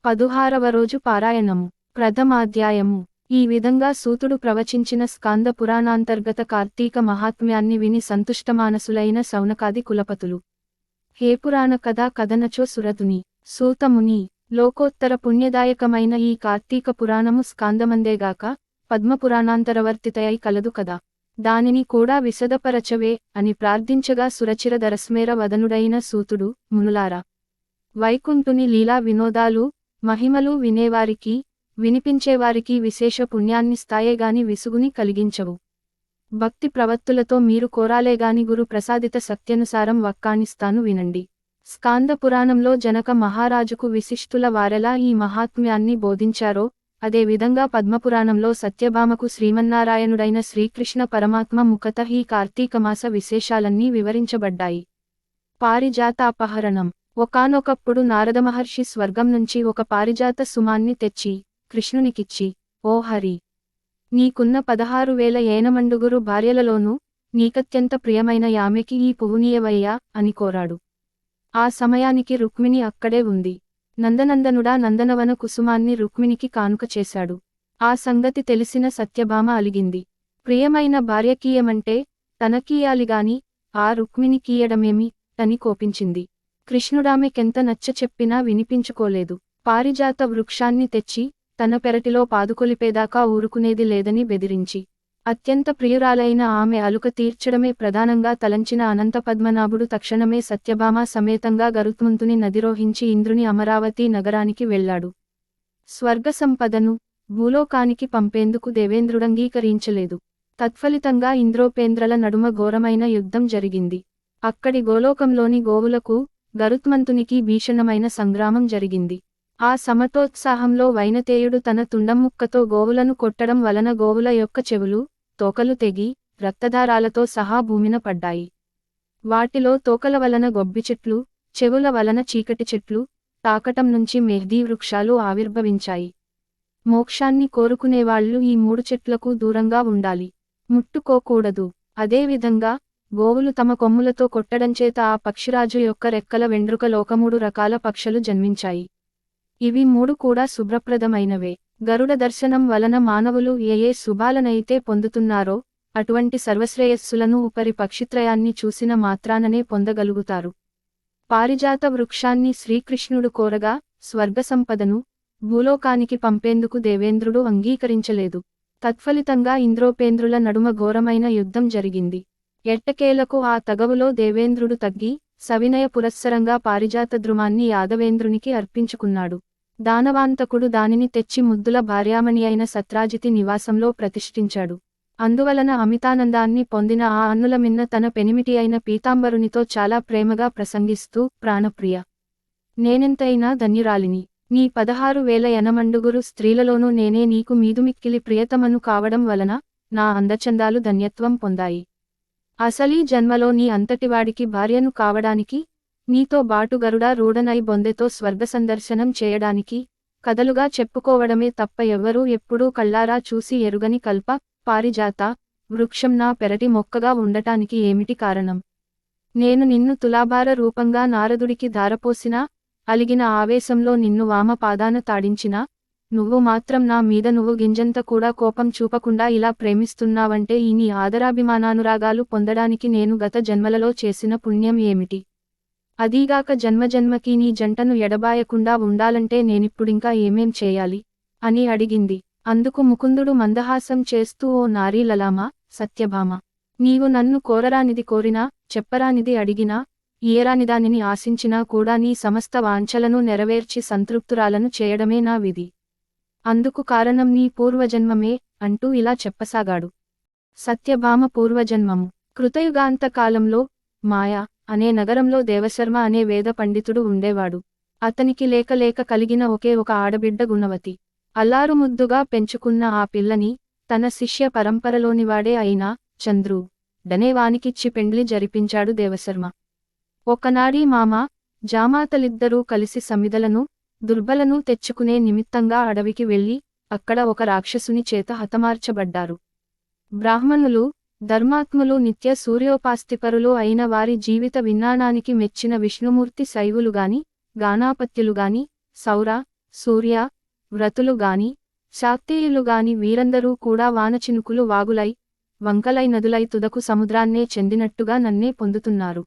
16వ రోజు పారాయణము ప్రథమాధ్యాయము ఈ విధంగా సూతుడు ప్రవచించిన స్కాంద పురాణాంతర్గత కార్తీక మహాత్మ్యాన్ని విని సంతుష్టమానసులైన శౌనకాది కులపతులు హే పురాణ కథా కథనచో సురతుని సూతముని లోకోత్తర పుణ్యదాయకమైన ఈ కార్తీక పురాణము స్కాందమందేగాక పద్మపురాణాంతరవర్తితయై కలదు కదా, దానిని కూడా విశదపరచవే అని ప్రార్థించగా సురచిర దరస్మేర వదనుడైన సూతుడు, మునులారా, వైకుంఠుని లీలా వినోదాలు మహిమలు వినేవారికి వినిపించేవారికి విశేష పుణ్యాన్నిస్తాయేగాని విసుగుని కలిగించవు. భక్తి ప్రవత్తులతో మీరు కోరాలేగాని గురు ప్రసాదిత సత్యనుసారం వక్కాణిస్తాను వినండి. స్కాంద పురాణంలో జనక మహారాజుకు విశిష్టుల వారెలా ఈ మహాత్మ్యాన్ని బోధించారో అదే విధంగా పద్మపురాణంలో సత్యభామకు శ్రీమన్నారాయణుడైన శ్రీకృష్ణ పరమాత్మ ముఖత ఈ కార్తీకమాస విశేషాలన్నీ వివరించబడ్డాయి. పారిజాతాపహరణం. ఒకానొకప్పుడు నారదమహర్షి స్వర్గం నుంచి ఒక పారిజాత సుమాన్ని తెచ్చి కృష్ణునికిచ్చి, ఓ హరి, నీకున్న 16,000 ఏనమండుగురు భార్యలలోనూ నీకత్యంత ప్రియమైన యామెకి ఈ పువ్వునీయవయ్యా అని కోరాడు. ఆ సమయానికి రుక్మిణి అక్కడే ఉంది. నందనందనుడా నందనవన కుసుమాన్ని రుక్మిణికి కానుక చేశాడు. ఆ సంగతి తెలిసిన సత్యభామ అలిగింది. ప్రియమైన భార్యకీయమంటే తనకీయాలిగాని ఆ రుక్మిణికీయడమేమి అని కోపించింది. కృష్ణుడామెకెంత నచ్చ చెప్పినా వినిపించుకోలేదు. పారిజాత వృక్షాన్ని తెచ్చి తన పెరటిలో పాదుకొలిపేదాకా ఊరుకునేది లేదని బెదిరించి, అత్యంత ప్రియురాలైన ఆమె అలుక తీర్చడమే ప్రధానంగా తలంచిన అనంత పద్మనాభుడు తక్షణమే సత్యభామ సమేతంగా గరుత్మంతుని నదిరోహించి ఇంద్రుని అమరావతి నగరానికి వెళ్లాడు. స్వర్గ సంపదను భూలోకానికి పంపేందుకు దేవేంద్రుడంగీకరించలేదు. తత్ఫలితంగా ఇంద్రోపేంద్రల నడుమ ఘోరమైన యుద్ధం జరిగింది. అక్కడి గోలోకంలోని గోవులకు గరుత్మంతునికి భీషణమైన సంగ్రామం జరిగింది. ఆ సమతోత్సాహంలో వైనతేయుడు తన తుండముక్కతో గోవులను కొట్టడం వలన గోవుల యొక్క చెవులు, తోకలు తెగి రక్తధారాలతో సహా భూమిన పడ్డాయి. వాటిలో తోకల వలన గొబ్బిచెట్లు, చెవుల వలన చీకటి చెట్లు, తాకటం నుంచి మెహ్దీ వృక్షాలు ఆవిర్భవించాయి. మోక్షాన్ని కోరుకునేవాళ్లు ఈ 3 చెట్లకు దూరంగా ఉండాలి, ముట్టుకోకూడదు. అదేవిధంగా గోవులు తమ కొమ్ములతో కొట్టడంచేత ఆ పక్షిరాజు యొక్క రెక్కల వెండ్రుకలో 3 రకాల పక్షులు జన్మించాయి. ఇవి 3 కూడా శుభ్రప్రదమైనవే. గరుడ దర్శనం వలన మానవులు ఏ శుభాలనైతే పొందుతున్నారో అటువంటి సర్వశ్రేయస్సులను ఉపరి పక్షిత్రయాన్ని చూసిన మాత్రాననే పొందగలుగుతారు. పారిజాత వృక్షాన్ని శ్రీకృష్ణుడు కోరగా స్వర్గ సంపదను భూలోకానికి పంపేందుకు దేవేంద్రుడు అంగీకరించలేదు. తత్ఫలితంగా ఇంద్రోపేంద్రుల నడుమ ఘోరమైన యుద్ధం జరిగింది. ఎట్టకేలకు ఆ తగవులో దేవేంద్రుడు తగ్గి సవినయ పురస్సరంగా పారిజాత ద్రుమాన్ని యాదవేంద్రునికి అర్పించుకున్నాడు. దానవాంతకుడు దానిని తెచ్చి ముద్దుల భార్యామణి అయిన సత్రాజితి నివాసంలో ప్రతిష్ఠించాడు. అందువలన అమితానందాన్ని పొందిన ఆ అన్నుల మిన్న తన పెనిమిటి అయిన పీతాంబరునితో చాలా ప్రేమగా ప్రసంగిస్తూ, ప్రాణప్రియ, నేనెంతైనా ధన్యురాలిని. నీ 16,000 ఎనమండుగురు స్త్రీలలోనూ నేనే నీకు మీదుమిక్కిలి ప్రియతమను కావడం వలన నా అందచందాలు ధన్యత్వం పొందాయి. అసలీ జన్మలో నీ అంతటివాడికి భార్యను కావడానికి, నీతో బాటు గరుడా రూఢనై బొందెతో స్వర్గ సందర్శనం చేయడానికి, కథలుగా చెప్పుకోవడమే తప్ప ఎవ్వరూ ఎప్పుడూ కళ్ళారా చూసి ఎరుగని కల్ప పారిజాత వృక్షం నా పెరటి మొక్కగా ఉండటానికి ఏమిటి కారణం? నేను నిన్ను తులాభార రూపంగా నారదుడికి ధారపోసినా, అలిగిన ఆవేశంలో నిన్ను వామ పాదాన తాడించినా, నువ్వు మాత్రం నా మీద నువ్వు గింజంత కూడా కోపం చూపకుండా ఇలా ప్రేమిస్తున్నావంటే ఈ నీ ఆదరాభిమానానురాగాలు పొందడానికి నేను గత జన్మలలో చేసిన పుణ్యం ఏమిటి? అదీగాక జన్మజన్మకి నీ జంటను ఎడబాయకుండా ఉండాలంటే నేనిప్పుడింకా ఏమేం చేయాలి అని అడిగింది. అందుకు ముకుందుడు మందహాసం చేస్తూ, ఓ నారీ లలామా, సత్యభామ, నీవు నన్ను కోరరానిది కోరినా, చెప్పరానిది అడిగినా, ఇయ్యరానిదానిని ఆశించినా కూడా నీ సమస్త వాంఛలను నెరవేర్చి సంతృప్తురాలను చేయడమే నా విధి. అందుకు కారణం నీ పూర్వజన్మమే అంటూ ఇలా చెప్పసాగాడు. సత్యభామ పూర్వజన్మము. కృతయుగాంత కాలంలో మాయా అనే నగరంలో దేవశర్మ అనే వేద పండితుడు ఉండేవాడు. అతనికి లేక లేక కలిగిన ఒకే ఒక ఆడబిడ్డ గుణవతి. అల్లారుముద్దుగా పెంచుకున్న ఆ పిల్లని తన శిష్య పరంపరలోనివాడే అయినా చంద్రు డనేవానికిచ్చి పెండ్లి జరిపించాడు దేవశర్మ. ఒకనాడీ మామ జామాతలిద్దరూ కలిసి సమిదలను దుర్బలను తెచ్చుకునే నిమిత్తంగా అడవికి వెళ్లి అక్కడ ఒక రాక్షసుని చేత హతమార్చబడ్డారు. బ్రాహ్మణులు, ధర్మాత్ములు, నిత్య సూర్యోపాస్తిపరులు అయిన వారి జీవిత విజ్ఞానానికి మెచ్చిన విష్ణుమూర్తి శైవులుగాని, గానాపత్యులుగాని, సౌర సూర్య, వ్రతులు గాని శాక్తేయులు గాని వీరందరూ కూడా వానచినుకులు వాగులై వంకలై నదులై తుదకు సముద్రాన్నే చెందినట్టుగా నన్నే పొందుతున్నారు.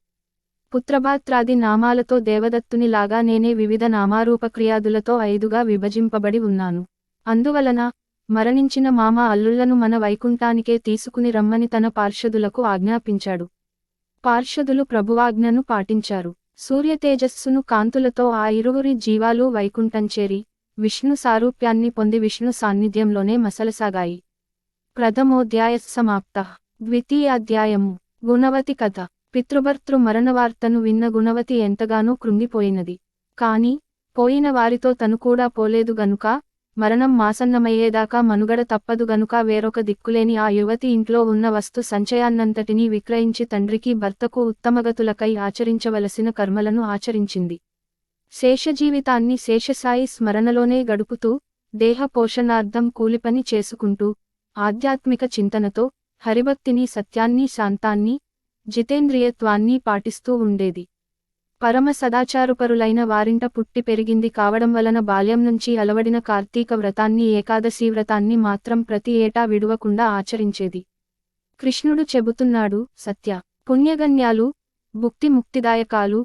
పుత్రభాత్రాది నామాలతో దేవదత్తుని లాగా నేనే వివిధ నామారూపక్రియాదులతో 5గా విభజింపబడి ఉన్నాను. అందువలన మరణించిన మామ అల్లుళ్లను మన వైకుంఠానికే తీసుకుని రమ్మని తన పార్షదులకు ఆజ్ఞాపించాడు. పార్షదులు ప్రభువాజ్ఞను పాటించారు. సూర్యతేజస్సును కాంతులతో ఆ ఇరువురి జీవాలు వైకుంఠం చేరి విష్ణు సారూప్యాన్ని పొంది విష్ణు సాన్నిధ్యంలోనే మసలసాగాయి. ప్రథమోధ్యాయ సమాప్తః. ద్వితీయాధ్యాయము. గుణవతి కథ. పితృభర్తృ మరణవార్తను విన్న గుణవతి ఎంతగానో కృంగిపోయినది. కాని పోయిన వారితో తను కూడా పోలేదు గనుక మరణం మాసన్నమయ్యేదాకా మనుగడ తప్పదు గనుక వేరొక దిక్కులేని ఆ యువతి ఇంట్లో ఉన్న వస్తు సంచయాన్నంతటినీ విక్రయించి తండ్రికి భర్తకు ఉత్తమగతులకై ఆచరించవలసిన కర్మలను ఆచరించింది. శేషజీవితాన్ని శేషసాయి స్మరణలోనే గడుపుతూ దేహ పోషణార్థం కూలిపని చేసుకుంటూ ఆధ్యాత్మిక చింతనతో హరిభక్తిని సత్యాన్ని శాంతాన్ని జితేంద్రియత్వాన్ని పాటిస్తూ ఉండేది. పరమ సదాచారుపరులైన వారింట పుట్టి పెరిగింది కావడం వలన బాల్యం నుంచి అలవడిన కార్తీక వ్రతాన్ని ఏకాదశి వ్రతాన్ని మాత్రం ప్రతి ఏటా విడువకుండా ఆచరించేది. కృష్ణుడు చెబుతున్నాడు, సత్య పుణ్యగణ్యాలు భుక్తి ముక్తిదాయకాలు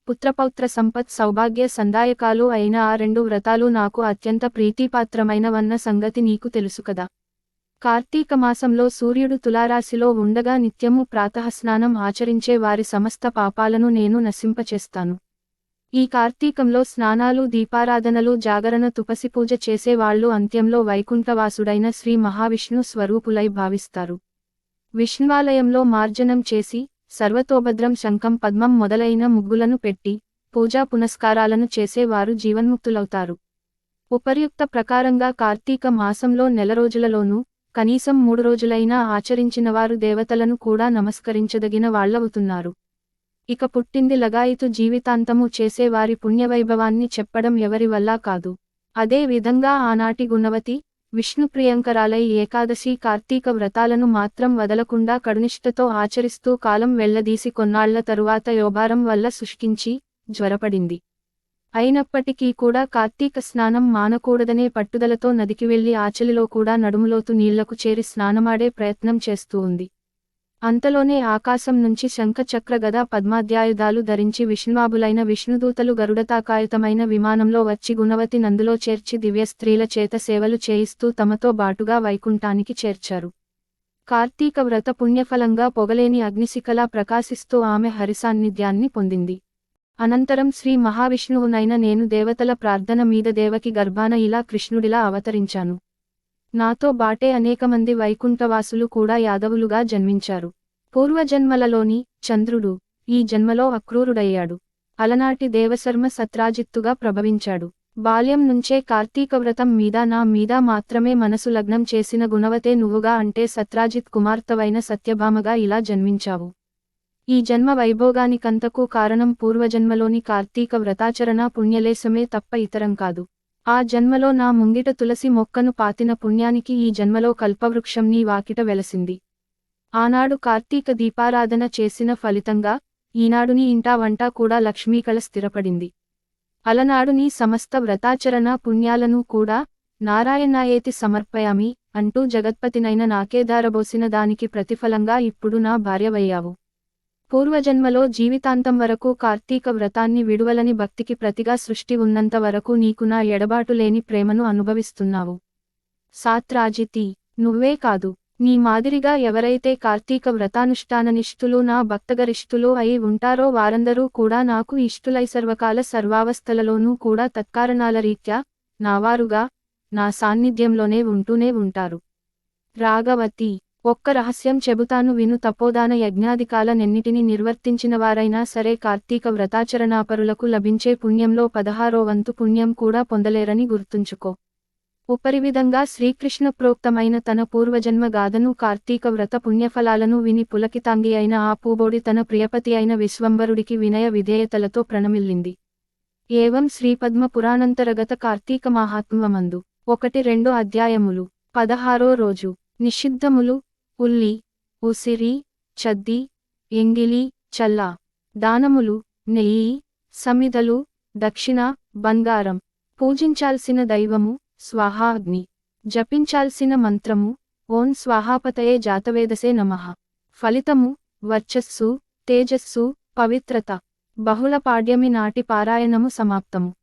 పుత్రపౌత్ర సంపత్ సౌభాగ్య సందాయకాలు అయిన ఆ 2 వ్రతాలు నాకు అత్యంత ప్రీతిపాత్రమైనవన్న సంగతి నీకు తెలుసు కదా. కార్తీక మాసంలో సూర్యుడు తులారాశిలో ఉండగా నిత్యము ప్రాతఃస్నానం ఆచరించే వారి సమస్త పాపాలను నేను నశింపచేస్తాను. ఈ కార్తీకంలో స్నానాలు దీపారాధనలు జాగరణ తుపసి పూజ చేసే వాళ్ళు అంత్యంలో వైకుంఠవాసుడైన శ్రీ మహావిష్ణు స్వరూపులై భావిస్తారు. విష్ణువాలయంలో మార్జనం చేసి సర్వతోభద్రం శంఖం పద్మం మొదలైన ముగ్గులను పెట్టి పూజా పునస్కారాలను చేసే వారు జీవన్ముక్తులవుతారు. ఉపర్యుక్త ప్రకారంగా కార్తీక మాసంలో నెల రోజులలోనూ కనీసం 3 రోజులైనా ఆచరించినవారు దేవతలను కూడా నమస్కరించదగిన వాళ్లవుతున్నారు. ఇక పుట్టింది లగాయితు జీవితాంతము చేసే వారి పుణ్యవైభవాన్ని చెప్పడం ఎవరి వల్ల కాదు. అదే విధంగా ఆనాటి గుణవతి విష్ణుప్రియంకరాలై ఏకాదశి కార్తీక వ్రతాలను మాత్రం వదలకుండా కడునిష్టతో ఆచరిస్తూ కాలం వెళ్లదీసి కొన్నాళ్ల తరువాత యోభారం వల్ల శుష్కించి జ్వరపడింది. అయినప్పటికీ కూడా కార్తీక స్నానం మానకూడదనే పట్టుదలతో నదికి వెళ్లి ఆచలిలో కూడా నడుములోతు నీళ్లకు చేరి స్నానమాడే ప్రయత్నం చేస్తూ ఉంది. అంతలోనే ఆకాశం నుంచి శంఖ చక్ర గదా పద్మాధ్యాయుధాలు ధరించి విష్ణువాబులైన విష్ణుదూతలు గరుడతాకాయుతమైన విమానంలో వచ్చి గుణవతి నందులో చేర్చి దివ్యస్త్రీల చేత సేవలు చేయిస్తూ తమతో బాటుగా వైకుంఠానికి చేర్చారు. కార్తీక వ్రత పుణ్యఫలంగా పొగలేని అగ్నిశిఖలా ప్రకాశిస్తూ ఆమె హరిసాన్నిధ్యాన్ని పొందింది. అనంతరం శ్రీ మహావిష్ణువునైన నేను దేవతల ప్రార్థన మీద దేవకి గర్భాన ఇలా కృష్ణుడిలా అవతరించాను. నాతో బాటే అనేకమంది వైకుంఠవాసులు కూడా యాదవులుగా జన్మించారు. పూర్వజన్మలలోని చంద్రుడు ఈ జన్మలో అక్రూరుడయ్యాడు. అలనాటి దేవశర్మ సత్రాజిత్తుగా ప్రభవించాడు. బాల్యం నుంచే కార్తీక వ్రతం మీద నా మీద మాత్రమే మనసు లగ్నం చేసిన గుణవతే నువ్వుగా అంటే సత్రాజిత్ కుమార్తెవైన సత్యభామగా ఇలా జన్మించావు. ఈ జన్మ వైభోగానికంతకు కారణం పూర్వజన్మలోని కార్తీక వ్రతాచరణ పుణ్యలేశమే తప్ప ఇతరం కాదు. ఆ జన్మలో నా ముంగిట తులసి మొక్కను పాతిన పుణ్యానికి ఈ జన్మలో కల్పవృక్షం నీ వాకిట వెలసింది. ఆనాడు కార్తీక దీపారాధన చేసిన ఫలితంగా ఈనాడు నీ ఇంటా వంటా కూడా లక్ష్మీకళ స్థిరపడింది. అలనాడు నీ సమస్త వ్రతాచరణ పుణ్యాలను కూడా నారాయణాయేతి సమర్పయామి అంటూ జగత్పతినైన నాకే ధారబోసిన దానికి ప్రతిఫలంగా ఇప్పుడు నా భార్యవయ్యావు. పూర్వజన్మలో జీవితాంతం వరకు కార్తీక వ్రతాన్ని విడువలని భక్తికి ప్రతిగా సృష్టి ఉన్నంత వరకు నీకు నా ఎడబాటు లేని ప్రేమను అనుభవిస్తున్నావు. సాత్రాజితి నువ్వే కాదు, నీ మాదిరిగా ఎవరైతే కార్తీక వ్రతానుష్ఠాననిష్ఠులు నా భక్తగరిష్ఠులు అయి ఉంటారో వారందరూ కూడా నాకు ఇష్టులై సర్వకాల సర్వావస్థలలోనూ కూడా తత్కారణాల రీత్యా నావారుగా నా సాన్నిధ్యంలోనే ఉంటూనే ఉంటారు. రాఘవతి ఒక్క రహస్యం చెబుతాను విను. తపోదాన యజ్ఞాదికాలనెన్నిటిని నిర్వర్తించినవారైనా సరే కార్తీక వ్రతాచరణాపరులకు లభించే పుణ్యంలో 16వ వంతు పుణ్యం కూడా పొందలేరని గుర్తుంచుకో. ఉపరివిధంగా శ్రీకృష్ణ ప్రోక్తమైన తన పూర్వజన్మ గాథను కార్తీక వ్రత పుణ్యఫలాలను విని పులకితాంగి అయిన ఆ పూబోడి తన ప్రియపతి అయిన విశ్వంబరుడికి వినయ విధేయతలతో ప్రణమిల్లింది. ఏవం శ్రీపద్మ పురాణంతరగత కార్తీక మహాత్మ్యమందు 1-2 అధ్యాయములు. 16వ రోజు. నిషిద్ధములు ఉల్లి, ఉసిరి, చద్ది, ఎంగిలి, చల్ల, దానములు, నెయ్యి, సమిదలు, దక్షిణ, బంగారం, పూజించాల్సిన దైవము స్వాహా అగ్ని. జపించాల్సిన మంత్రము ఓం స్వాహాపతయే జాతవేదసే నమః. ఫలితము వర్చస్సు, తేజస్సు, పవిత్రత. బహుళ పాడ్యమి నాటి పారాయణము సమాప్తము.